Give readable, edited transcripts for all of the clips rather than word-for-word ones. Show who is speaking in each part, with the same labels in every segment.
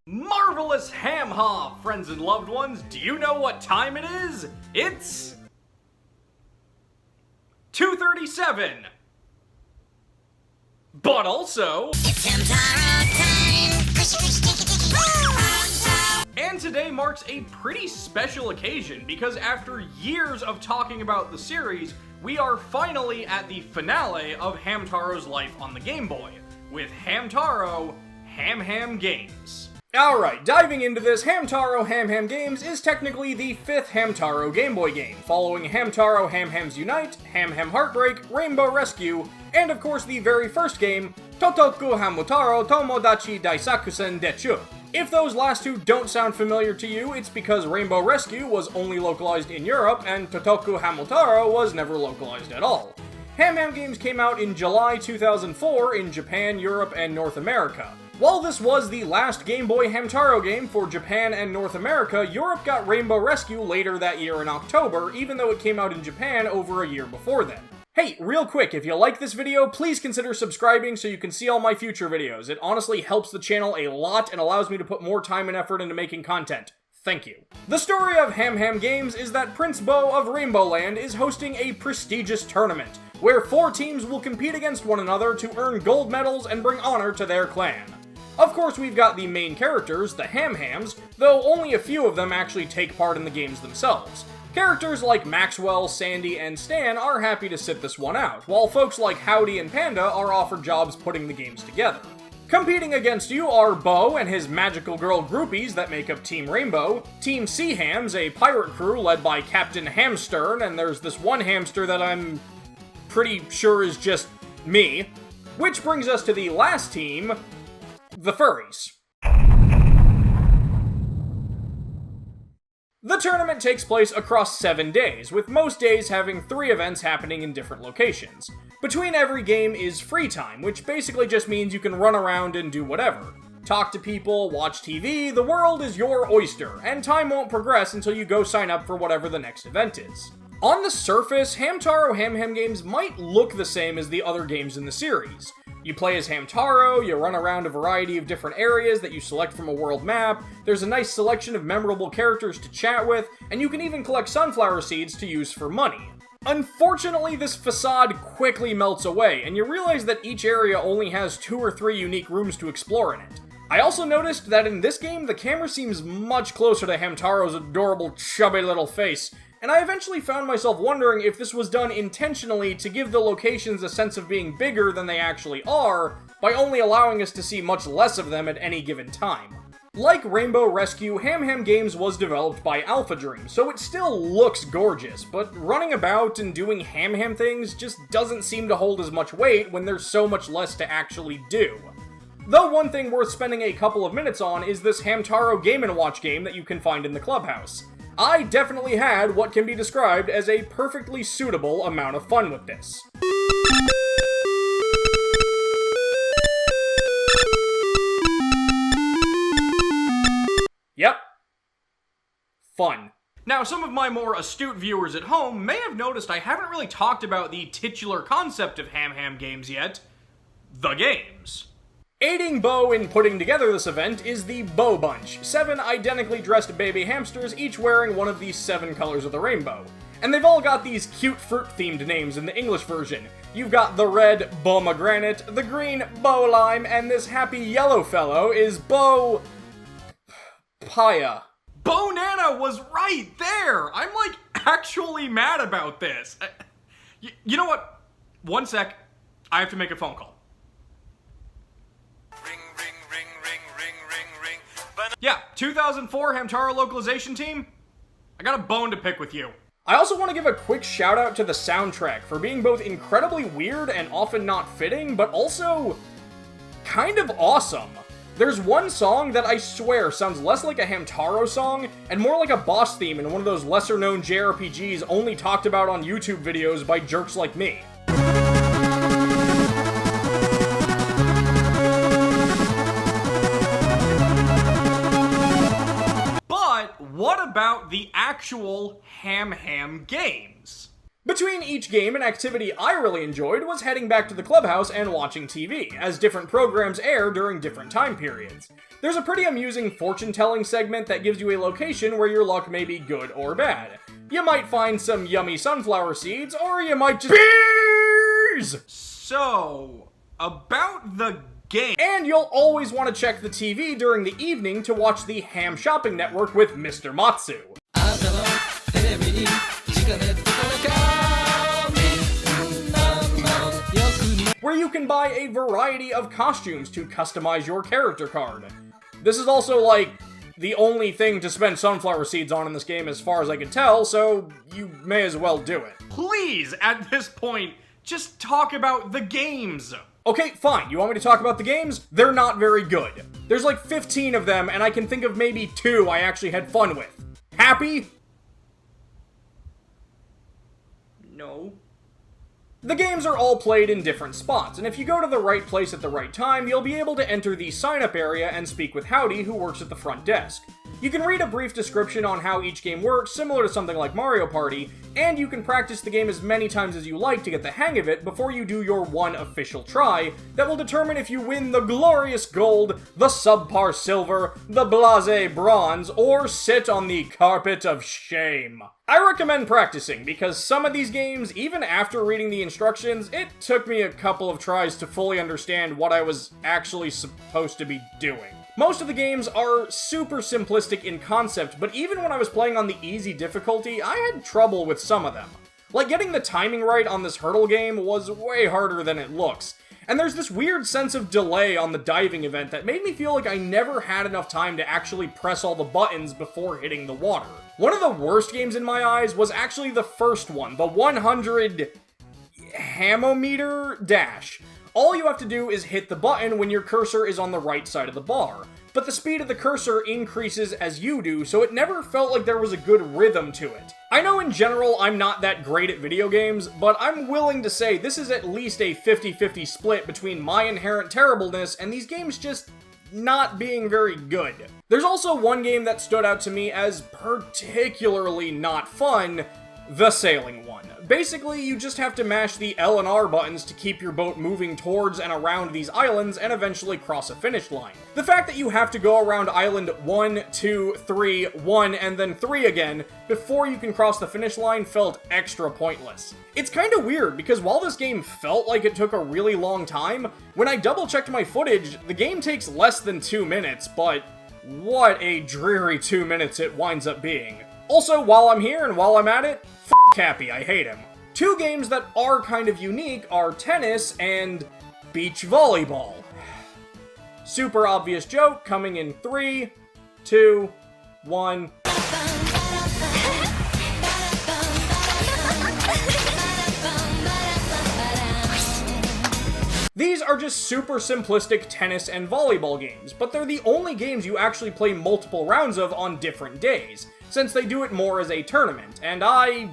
Speaker 1: Marvelous ham-ha, friends and loved ones, do you know what time it is? It's 2:37. But also, it's Hamtaro time. And today marks a pretty special occasion because after years of talking about the series, we are finally at the finale of Hamtaro's life on the Game Boy, with Hamtaro HamHam Games. Alright, diving into this, Hamtaro HamHam Games is technically the 5th Hamtaro Game Boy game, following Hamtaro HamHams Unite, HamHam Heartbreak, Rainbow Rescue, and of course the very first game, Totoku Hamtaro Tomodachi Daisakusen Dechu. If those last two don't sound familiar to you, it's because Rainbow Rescue was only localized in Europe, and Totoku Hamtaro was never localized at all. HamHam Games came out in July 2004 in Japan, Europe, and North America. While this was the last Game Boy Hamtaro game for Japan and North America, Europe got Rainbow Rescue later that year in October, even though it came out in Japan over a year before then. Hey, real quick, if you like this video, please consider subscribing so you can see all my future videos. It honestly helps the channel a lot and allows me to put more time and effort into making content. Thank you. The story of HamHam Games is that Prince Bo of Rainbow Land is hosting a prestigious tournament, where 4 teams will compete against one another to earn gold medals and bring honor to their clan. Of course, we've got the main characters, the HamHams, though only a few of them actually take part in the games themselves. Characters like Maxwell, Sandy, and Stan are happy to sit this one out, while folks like Howdy and Panda are offered jobs putting the games together. Competing against you are Bo and his magical girl groupies that make up Team Rainbow, Team Seahams, a pirate crew led by Captain Hamstern, and there's this one hamster that I'm pretty sure is just me. Which brings us to the last team, the Furries. The tournament takes place across 7 days, with most days having 3 events happening in different locations. Between every game is free time, which basically just means you can run around and do whatever. Talk to people, watch TV, the world is your oyster, and time won't progress until you go sign up for whatever the next event is. On the surface, Hamtaro HamHam Games might look the same as the other games in the series. You play as Hamtaro, you run around a variety of different areas that you select from a world map, there's a nice selection of memorable characters to chat with, and you can even collect sunflower seeds to use for money. Unfortunately, this facade quickly melts away, and you realize that each area only has 2 or 3 unique rooms to explore in it. I also noticed that in this game, the camera seems much closer to Hamtaro's adorable, chubby little face, and I eventually found myself wondering if this was done intentionally to give the locations a sense of being bigger than they actually are, by only allowing us to see much less of them at any given time. Like Rainbow Rescue, HamHam Games was developed by Alpha Dream, so it still looks gorgeous, but running about and doing HamHam things just doesn't seem to hold as much weight when there's so much less to actually do. Though one thing worth spending a couple of minutes on is this Hamtaro Game & Watch game that you can find in the clubhouse. I definitely had what can be described as a perfectly suitable amount of fun with this. Yep. Fun. Now, some of my more astute viewers at home may have noticed I haven't really talked about the titular concept of HamHam Games yet, the games. Aiding Bo in putting together this event is the Bo Bunch, 7 identically dressed baby hamsters, each wearing one of the 7 colors of the rainbow. And they've all got these cute fruit-themed names in the English version. You've got the red Bomegranate, the green Bo Lime, and this happy yellow fellow is Bo... Paya. Bo Nana was right there! I'm like actually mad about this. You know what? One sec. I have to make a phone call. Yeah, 2004 Hamtaro localization team, I got a bone to pick with you. I also want to give a quick shout out to the soundtrack for being both incredibly weird and often not fitting, but also kind of awesome. There's one song that I swear sounds less like a Hamtaro song and more like a boss theme in one of those lesser known JRPGs only talked about on YouTube videos by jerks like me. What about the actual HamHam Games? Between each game, an activity I really enjoyed was heading back to the clubhouse and watching TV, as different programs air during different time periods. There's a pretty amusing fortune-telling segment that gives you a location where your luck may be good or bad. You might find some yummy sunflower seeds, or you might just bees! So, about the game. And you'll always want to check the TV during the evening to watch the Ham Shopping Network with Mr. Matsuo, where you can buy a variety of costumes to customize your character card. This is also, like, the only thing to spend sunflower seeds on in this game as far as I can tell, so you may as well do it. Please, at this point, just talk about the games. Okay, fine. You want me to talk about the games? They're not very good. There's like 15 of them, and I can think of maybe 2 I actually had fun with. Happy? No. The games are all played in different spots, and if you go to the right place at the right time, you'll be able to enter the sign-up area and speak with Howdy, who works at the front desk. You can read a brief description on how each game works, similar to something like Mario Party, and you can practice the game as many times as you like to get the hang of it before you do your one official try that will determine if you win the glorious gold, the subpar silver, the blasé bronze, or sit on the carpet of shame. I recommend practicing, because some of these games, even after reading the instructions, it took me a couple of tries to fully understand what I was actually supposed to be doing. Most of the games are super simplistic in concept, but even when I was playing on the easy difficulty, I had trouble with some of them. Like, getting the timing right on this hurdle game was way harder than it looks. And there's this weird sense of delay on the diving event that made me feel like I never had enough time to actually press all the buttons before hitting the water. One of the worst games in my eyes was actually the first one, the 100 Hammometer Dash. All you have to do is hit the button when your cursor is on the right side of the bar, but the speed of the cursor increases as you do, so it never felt like there was a good rhythm to it. I know in general I'm not that great at video games, but I'm willing to say this is at least a 50-50 split between my inherent terribleness and these games just not being very good. There's also one game that stood out to me as particularly not fun, the sailing one. Basically, you just have to mash the L and R buttons to keep your boat moving towards and around these islands and eventually cross a finish line. The fact that you have to go around island 1, 2, 3, 1, and then 3 again before you can cross the finish line felt extra pointless. It's kinda weird, because while this game felt like it took a really long time, when I double-checked my footage, the game takes less than 2 minutes, but what a dreary 2 minutes it winds up being. Also, while I'm here and while I'm at it, Cappy, I hate him. 2 games that are kind of unique are tennis and beach volleyball. Super obvious joke coming in 3, 2, 1. These are just super simplistic tennis and volleyball games, but they're the only games you actually play multiple rounds of on different days, since they do it more as a tournament, and I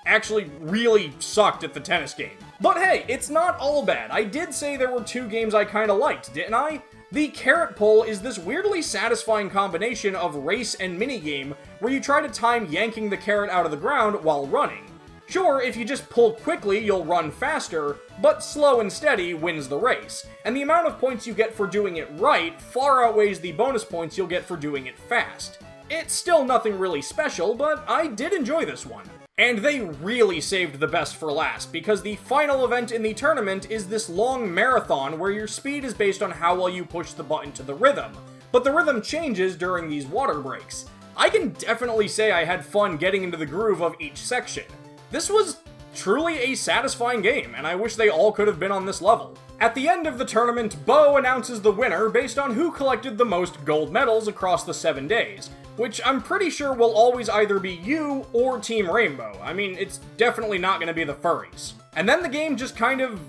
Speaker 1: actually really sucked at the tennis game. But hey, it's not all bad. I did say there were 2 games I kinda liked, didn't I? The carrot pull is this weirdly satisfying combination of race and minigame where you try to time yanking the carrot out of the ground while running. Sure, if you just pull quickly, you'll run faster, but slow and steady wins the race, and the amount of points you get for doing it right far outweighs the bonus points you'll get for doing it fast. It's still nothing really special, but I did enjoy this one. And they really saved the best for last, because the final event in the tournament is this long marathon where your speed is based on how well you push the button to the rhythm, but the rhythm changes during these water breaks. I can definitely say I had fun getting into the groove of each section. This was truly a satisfying game, and I wish they all could have been on this level. At the end of the tournament, Bo announces the winner based on who collected the most gold medals across the 7 days, which I'm pretty sure will always either be you or Team Rainbow. I mean, it's definitely not going to be the furries. And then the game just kind of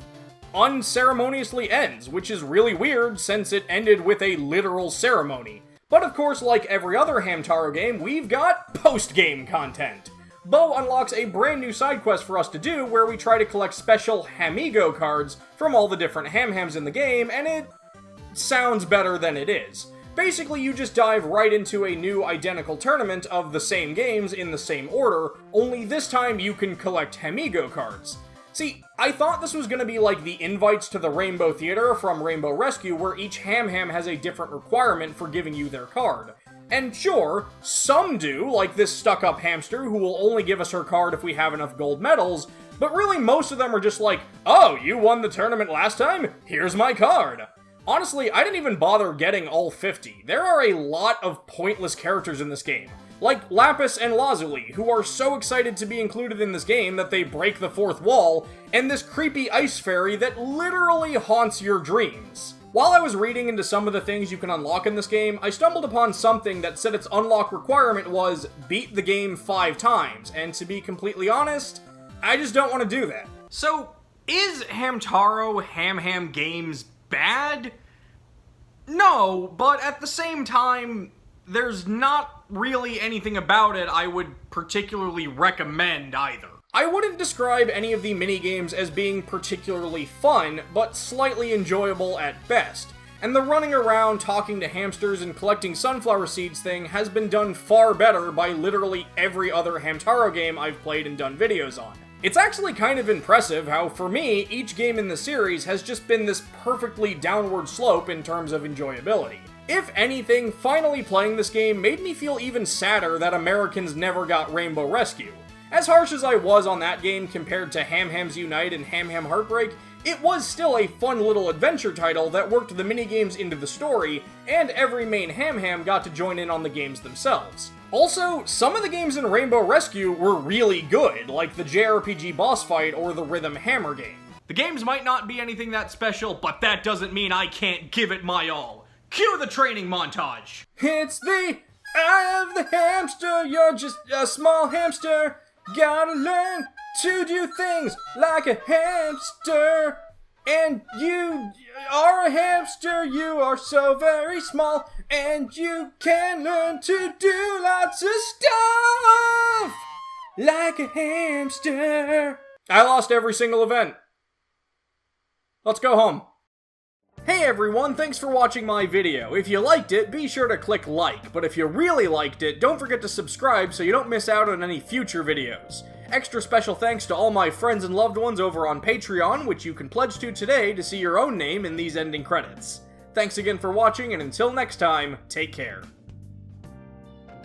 Speaker 1: unceremoniously ends, which is really weird since it ended with a literal ceremony. But of course, like every other Hamtaro game, we've got post-game content. Bo unlocks a brand new side quest for us to do where we try to collect special Hamigo cards from all the different HamHams in the game, and it sounds better than it is. Basically, you just dive right into a new identical tournament of the same games in the same order, only this time you can collect Hamigo cards. See, I thought this was going to be like the invites to the Rainbow Theater from Rainbow Rescue, where each HamHam has a different requirement for giving you their card. And sure, some do, like this stuck-up hamster who will only give us her card if we have enough gold medals, but really most of them are just like, oh, you won the tournament last time? Here's my card. Honestly, I didn't even bother getting all 50. There are a lot of pointless characters in this game, like Lapis and Lazuli, who are so excited to be included in this game that they break the fourth wall, and this creepy ice fairy that literally haunts your dreams. While I was reading into some of the things you can unlock in this game, I stumbled upon something that said its unlock requirement was beat the game 5 times, and to be completely honest, I just don't want to do that. So, is Hamtaro HamHam Games bad? No, but at the same time, there's not really anything about it I would particularly recommend either. I wouldn't describe any of the minigames as being particularly fun, but slightly enjoyable at best. And the running around, talking to hamsters, and collecting sunflower seeds thing has been done far better by literally every other Hamtaro game I've played and done videos on. It's actually kind of impressive how, for me, each game in the series has just been this perfectly downward slope in terms of enjoyability. If anything, finally playing this game made me feel even sadder that Americans never got Rainbow Rescue. As harsh as I was on that game compared to HamHams Unite and HamHam Heartbreak, it was still a fun little adventure title that worked the minigames into the story, and every main HamHam got to join in on the games themselves. Also, some of the games in Rainbow Rescue were really good, like the JRPG boss fight or the Rhythm Hammer game. The games might not be anything that special, but that doesn't mean I can't give it my all. Cue the training montage! It's the eye of the hamster, you're just a small hamster. Gotta learn to do things like a hamster. And you are a hamster, you are so very small, and you can learn to do lots of stuff like a hamster. I lost every single event. Let's go home. Hey everyone, thanks for watching my video. If you liked it, be sure to click like, but if you really liked it, don't forget to subscribe so you don't miss out on any future videos. Extra special thanks to all my friends and loved ones over on Patreon, which you can pledge to today to see your own name in these ending credits. Thanks again for watching, and until next time, take care.